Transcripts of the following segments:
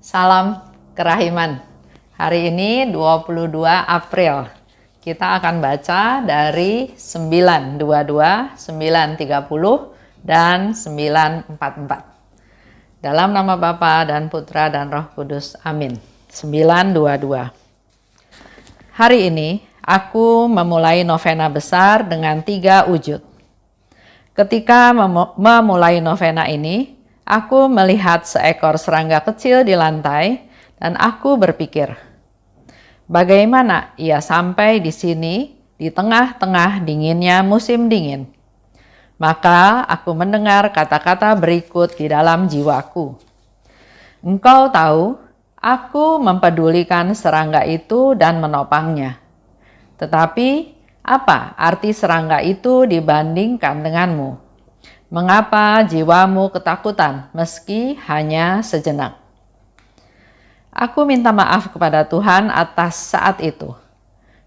Salam kerahiman. Hari ini 22 April. Kita akan baca dari 922, 930, dan 944. Dalam nama Bapa dan Putra dan Roh Kudus. Amin. 922. Hari ini aku memulai novena besar dengan 3 wujud. Ketika memulai novena ini, aku melihat seekor serangga kecil di lantai dan aku berpikir, bagaimana ia sampai di sini di tengah-tengah dinginnya musim dingin. Maka aku mendengar kata-kata berikut di dalam jiwaku. Engkau tahu, aku mempedulikan serangga itu dan menopangnya. Tetapi apa arti serangga itu dibandingkan denganmu? Mengapa jiwamu ketakutan meski hanya sejenak? Aku minta maaf kepada Tuhan atas saat itu.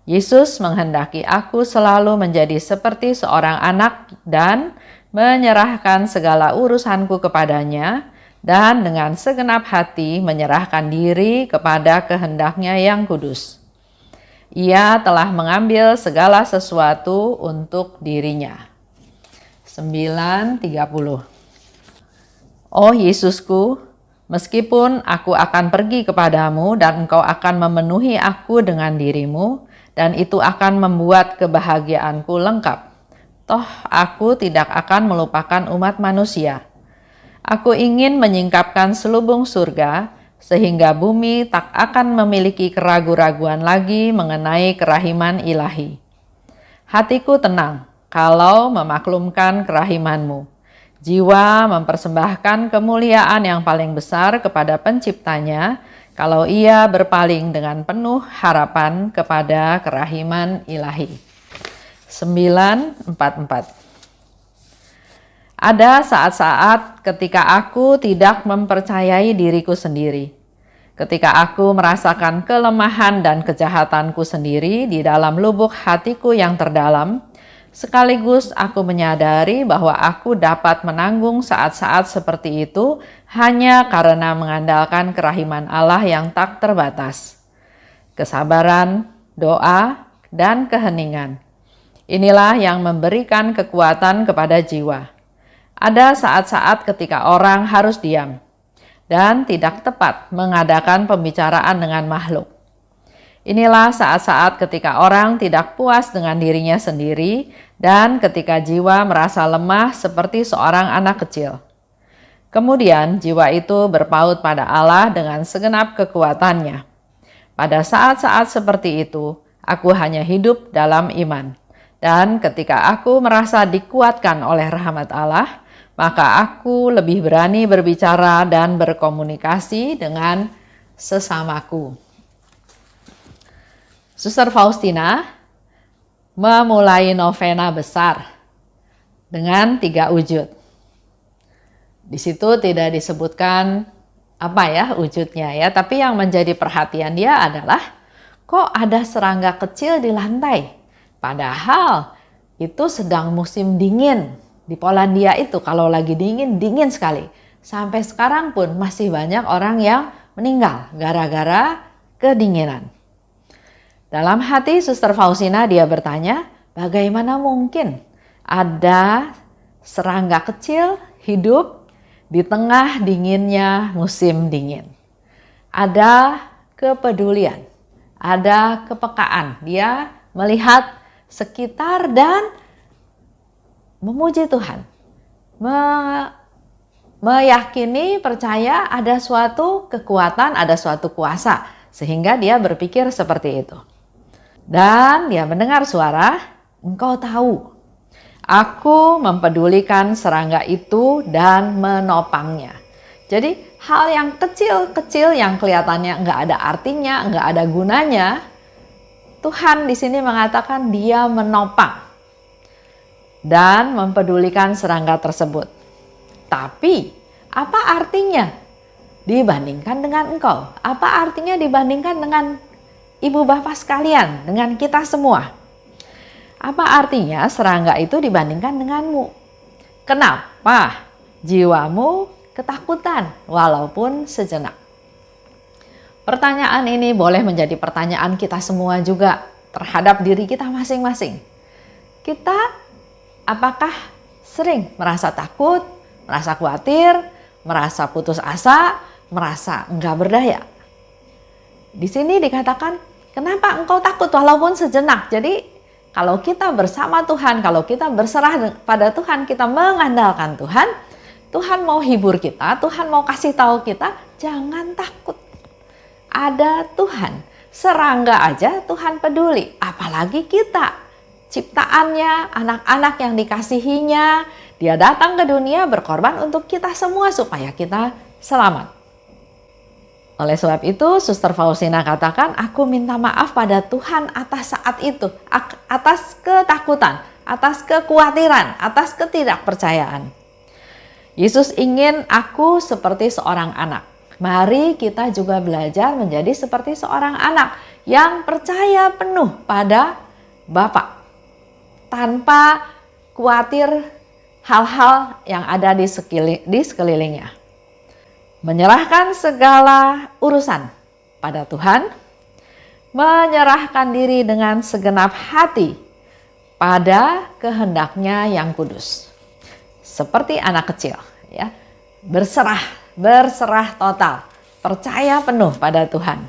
Yesus menghendaki aku selalu menjadi seperti seorang anak dan menyerahkan segala urusanku kepadanya dan dengan segenap hati menyerahkan diri kepada kehendaknya yang kudus. Ia telah mengambil segala sesuatu untuk dirinya. 9:30. Oh Yesusku, meskipun aku akan pergi kepadamu dan engkau akan memenuhi aku dengan dirimu, dan itu akan membuat kebahagiaanku lengkap, toh aku tidak akan melupakan umat manusia. Aku ingin menyingkapkan selubung surga, sehingga bumi tak akan memiliki keraguan-raguan lagi mengenai kerahiman ilahi. Hatiku tenang kalau memaklumkan kerahimanmu. Jiwa mempersembahkan kemuliaan yang paling besar kepada penciptanya kalau ia berpaling dengan penuh harapan kepada kerahiman ilahi. 944. Ada saat-saat ketika aku tidak mempercayai diriku sendiri. Ketika aku merasakan kelemahan dan kejahatanku sendiri di dalam lubuk hatiku yang terdalam, sekaligus aku menyadari bahwa aku dapat menanggung saat-saat seperti itu hanya karena mengandalkan kerahiman Allah yang tak terbatas. Kesabaran, doa, dan keheningan. Inilah yang memberikan kekuatan kepada jiwa. Ada saat-saat ketika orang harus diam dan tidak tepat mengadakan pembicaraan dengan makhluk. Inilah saat-saat ketika orang tidak puas dengan dirinya sendiri dan ketika jiwa merasa lemah seperti seorang anak kecil. Kemudian jiwa itu berpaut pada Allah dengan segenap kekuatannya. Pada saat-saat seperti itu, aku hanya hidup dalam iman. Dan ketika aku merasa dikuatkan oleh rahmat Allah, maka aku lebih berani berbicara dan berkomunikasi dengan sesamaku. Suster Faustina memulai novena besar dengan 3 wujud. Di situ tidak disebutkan apa ya wujudnya ya, tapi yang menjadi perhatian dia adalah kok ada serangga kecil di lantai. Padahal itu sedang musim dingin. Di Polandia itu kalau lagi dingin, dingin sekali. Sampai sekarang pun masih banyak orang yang meninggal gara-gara kedinginan. Dalam hati Suster Faustina dia bertanya, bagaimana mungkin ada serangga kecil hidup di tengah dinginnya musim dingin. Ada kepedulian, ada kepekaan. Dia melihat sekitar dan memuji Tuhan. Meyakini, percaya ada suatu kekuatan, ada suatu kuasa. Sehingga dia berpikir seperti itu. Dan dia mendengar suara, engkau tahu, aku mempedulikan serangga itu dan menopangnya. Jadi hal yang kecil-kecil yang kelihatannya nggak ada artinya, nggak ada gunanya, Tuhan di sini mengatakan dia menopang dan mempedulikan serangga tersebut. Tapi apa artinya dibandingkan dengan engkau? Apa artinya dibandingkan dengan ibu bapak sekalian, dengan kita semua? Apa artinya serangga itu dibandingkan denganmu? Kenapa jiwamu ketakutan walaupun sejenak? Pertanyaan ini boleh menjadi pertanyaan kita semua juga terhadap diri kita masing-masing. Kita apakah sering merasa takut, merasa khawatir, merasa putus asa, merasa enggak berdaya? Di sini dikatakan, kenapa engkau takut walaupun sejenak? Jadi kalau kita bersama Tuhan, kalau kita berserah pada Tuhan, kita mengandalkan Tuhan, Tuhan mau hibur kita, Tuhan mau kasih tahu kita, jangan takut. Ada Tuhan, serangga aja Tuhan peduli, apalagi kita, ciptaannya, anak-anak yang dikasihinya. Dia datang ke dunia berkorban untuk kita semua supaya kita selamat. Oleh sebab itu, Suster Faustina katakan, aku minta maaf pada Tuhan atas saat itu, atas ketakutan, atas kekhawatiran, atas ketidakpercayaan. Yesus ingin aku seperti seorang anak. Mari kita juga belajar menjadi seperti seorang anak yang percaya penuh pada Bapa, tanpa khawatir hal-hal yang ada di sekelilingnya. Menyerahkan segala urusan pada Tuhan, menyerahkan diri dengan segenap hati pada kehendaknya yang kudus. Seperti anak kecil, ya, berserah total, percaya penuh pada Tuhan.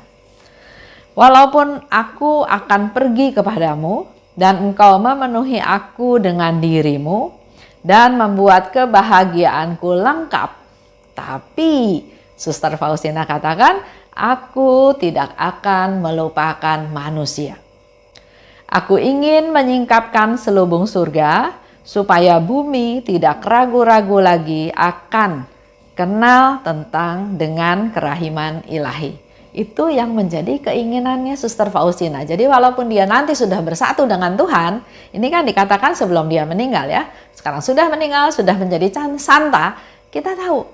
Walaupun aku akan pergi kepadamu dan engkau memenuhi aku dengan dirimu dan membuat kebahagiaanku lengkap, tapi Suster Faustina katakan, aku tidak akan melupakan manusia. Aku ingin menyingkapkan selubung surga supaya bumi tidak ragu-ragu lagi akan kenal dengan kerahiman ilahi. Itu yang menjadi keinginannya Suster Faustina. Jadi walaupun dia nanti sudah bersatu dengan Tuhan, ini kan dikatakan sebelum dia meninggal ya. Sekarang sudah meninggal, sudah menjadi santa, kita tahu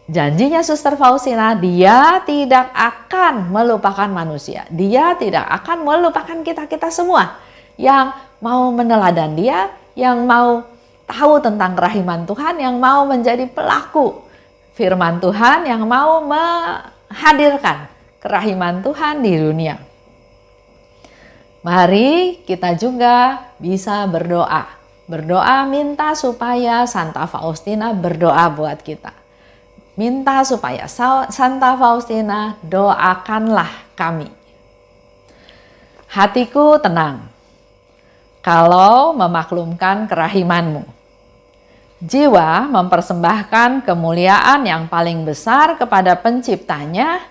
janjinya Suster Faustina, dia tidak akan melupakan manusia. Dia tidak akan melupakan kita-kita semua yang mau meneladan dia, yang mau tahu tentang kerahiman Tuhan, yang mau menjadi pelaku firman Tuhan, yang mau menghadirkan kerahiman Tuhan di dunia. Mari kita juga bisa berdoa. Berdoa minta supaya Santa Faustina berdoa buat kita. Minta supaya Santa Faustina doakanlah kami. Hatiku tenang kalau memaklumkan kerahimanmu. Jiwa mempersembahkan kemuliaan yang paling besar kepada penciptanya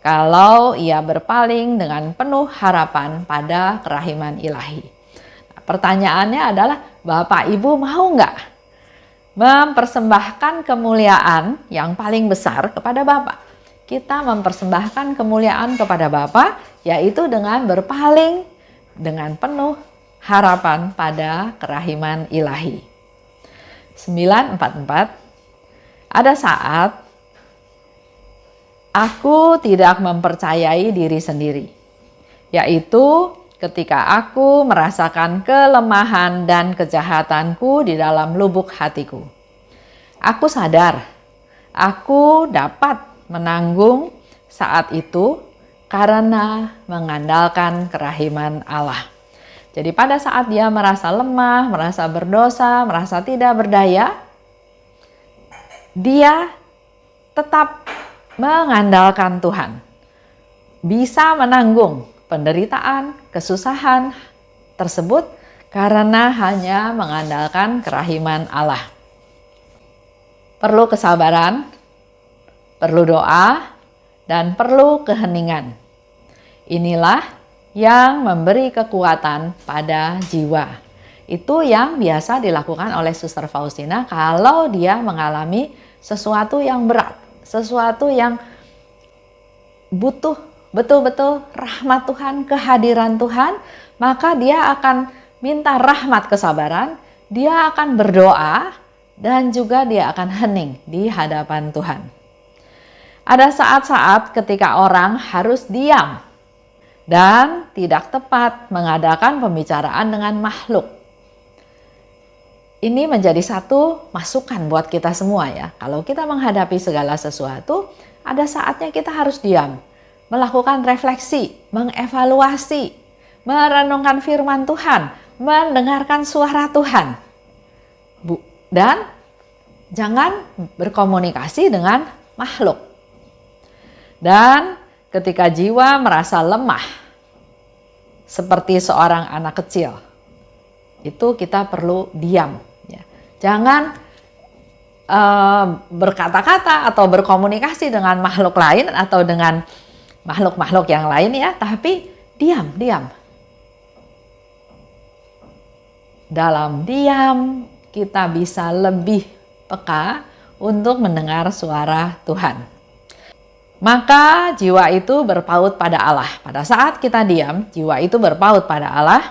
kalau ia berpaling dengan penuh harapan pada kerahiman ilahi. Nah, pertanyaannya adalah, Bapak Ibu mau nggak mempersembahkan kemuliaan yang paling besar kepada Bapa? Kita mempersembahkan kemuliaan kepada Bapa, yaitu dengan berpaling dengan penuh harapan pada kerahiman ilahi. 944. Ada saat aku tidak mempercayai diri sendiri, yaitu ketika aku merasakan kelemahan dan kejahatanku di dalam lubuk hatiku. Aku sadar aku dapat menanggung saat itu karena mengandalkan kerahiman Allah. Jadi pada saat dia merasa lemah, merasa berdosa, merasa tidak berdaya, dia tetap mengandalkan Tuhan. Bisa menanggung penderitaan, kesusahan tersebut karena hanya mengandalkan kerahiman Allah. Perlu kesabaran, perlu doa, dan perlu keheningan. Inilah yang memberi kekuatan pada jiwa. Itu yang biasa dilakukan oleh Suster Faustina kalau dia mengalami sesuatu yang berat, sesuatu yang butuh betul-betul rahmat Tuhan, kehadiran Tuhan, maka dia akan minta rahmat kesabaran, dia akan berdoa, dan juga dia akan hening di hadapan Tuhan. Ada saat-saat ketika orang harus diam dan tidak tepat mengadakan pembicaraan dengan makhluk. Ini menjadi satu masukan buat kita semua ya. Kalau kita menghadapi segala sesuatu, ada saatnya kita harus diam. melakukan refleksi, mengevaluasi, merenungkan firman Tuhan, mendengarkan suara Tuhan. Dan jangan berkomunikasi dengan makhluk. Dan ketika jiwa merasa lemah, seperti seorang anak kecil, itu kita perlu diam. Jangan berkata-kata atau berkomunikasi dengan makhluk lain atau dengan makhluk-makhluk yang lain ya, tapi diam. Dalam diam kita bisa lebih peka untuk mendengar suara Tuhan. Maka jiwa itu berpaut pada Allah. Pada saat kita diam, jiwa itu berpaut pada Allah,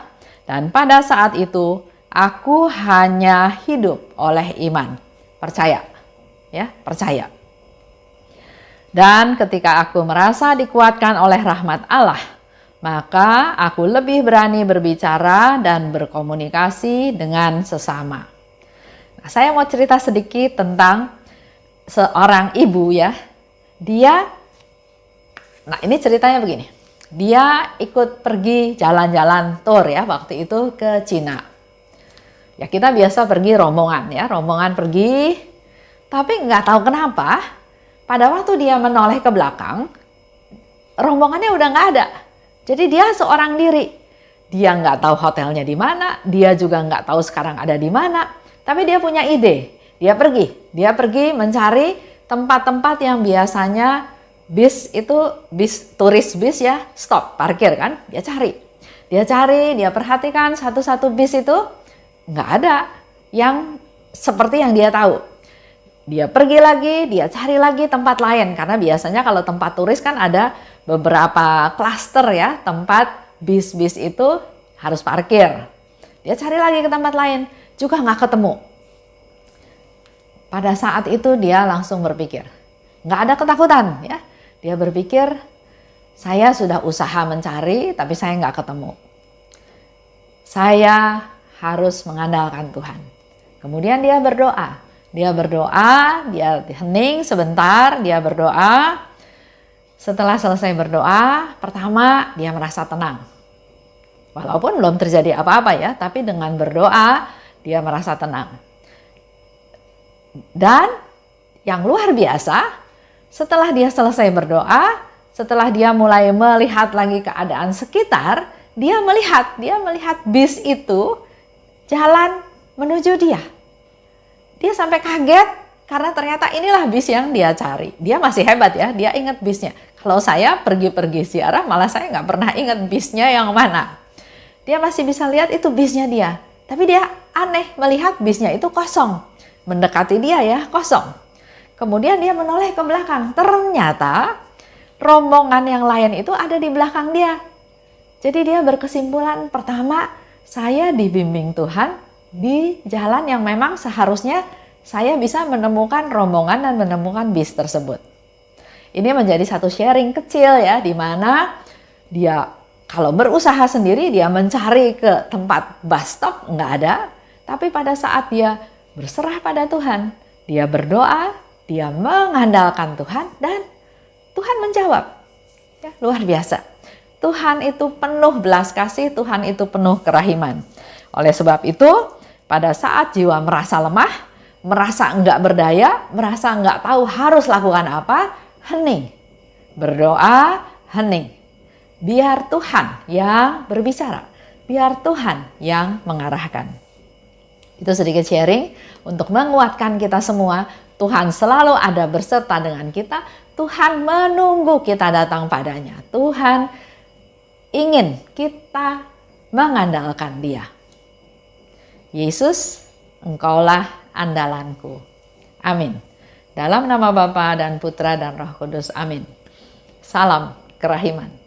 dan pada saat itu aku hanya hidup oleh iman. Percaya, ya, percaya. Dan ketika aku merasa dikuatkan oleh rahmat Allah, maka aku lebih berani berbicara dan berkomunikasi dengan sesama. Nah, saya mau cerita sedikit tentang seorang ibu ya. Nah ini ceritanya begini. Dia ikut pergi jalan-jalan tour ya, waktu itu ke Cina. Ya kita biasa pergi rombongan ya, rombongan pergi, tapi nggak tahu kenapa pada waktu dia menoleh ke belakang, rombongannya udah nggak ada. Jadi dia seorang diri. Dia nggak tahu hotelnya di mana, dia juga nggak tahu sekarang ada di mana, tapi dia punya ide. Dia pergi mencari tempat-tempat yang biasanya turis bis ya, stop, parkir kan, dia cari, dia perhatikan satu-satu bis itu. Nggak ada yang seperti yang dia tahu. Dia pergi lagi, dia cari lagi tempat lain. Karena biasanya kalau tempat turis kan ada beberapa klaster ya, tempat bis-bis itu harus parkir. Dia cari lagi ke tempat lain, juga nggak ketemu. Pada saat itu dia langsung berpikir, nggak ada ketakutan ya. Dia berpikir, saya sudah usaha mencari tapi saya nggak ketemu. Saya harus mengandalkan Tuhan. Kemudian dia berdoa, dia hening sebentar, dia berdoa. Setelah selesai berdoa, pertama dia merasa tenang. Walaupun belum terjadi apa-apa ya, tapi dengan berdoa dia merasa tenang. Dan yang luar biasa, setelah dia selesai berdoa, setelah dia mulai melihat lagi keadaan sekitar, dia melihat bis itu jalan menuju dia. Dia sampai kaget karena ternyata inilah bis yang dia cari. Dia masih hebat ya, dia ingat bisnya. Kalau saya pergi-pergi ziarah malah saya nggak pernah ingat bisnya yang mana. Dia masih bisa lihat itu bisnya dia. Tapi dia aneh melihat bisnya itu kosong. Mendekati dia ya, kosong. Kemudian dia menoleh ke belakang. Ternyata rombongan yang lain itu ada di belakang dia. Jadi dia berkesimpulan, pertama, saya dibimbing Tuhan di jalan yang memang seharusnya saya bisa menemukan rombongan dan menemukan bis tersebut. Ini menjadi satu sharing kecil ya, di mana dia kalau berusaha sendiri dia mencari ke tempat bus stop, nggak ada. Tapi pada saat dia berserah pada Tuhan, dia berdoa, dia mengandalkan Tuhan dan Tuhan menjawab. Ya, luar biasa. Tuhan itu penuh belas kasih, Tuhan itu penuh kerahiman. Oleh sebab itu, pada saat jiwa merasa lemah, merasa enggak berdaya, merasa enggak tahu harus lakukan apa, hening. Berdoa, hening. Biar Tuhan yang berbicara, biar Tuhan yang mengarahkan. Itu sedikit sharing untuk menguatkan kita semua. Tuhan selalu ada berserta dengan kita. Tuhan menunggu kita datang padanya. Tuhan ingin kita mengandalkan Dia. Yesus, Engkaulah andalanku. Amin. Dalam nama Bapa dan Putra dan Roh Kudus. Amin. Salam kerahiman.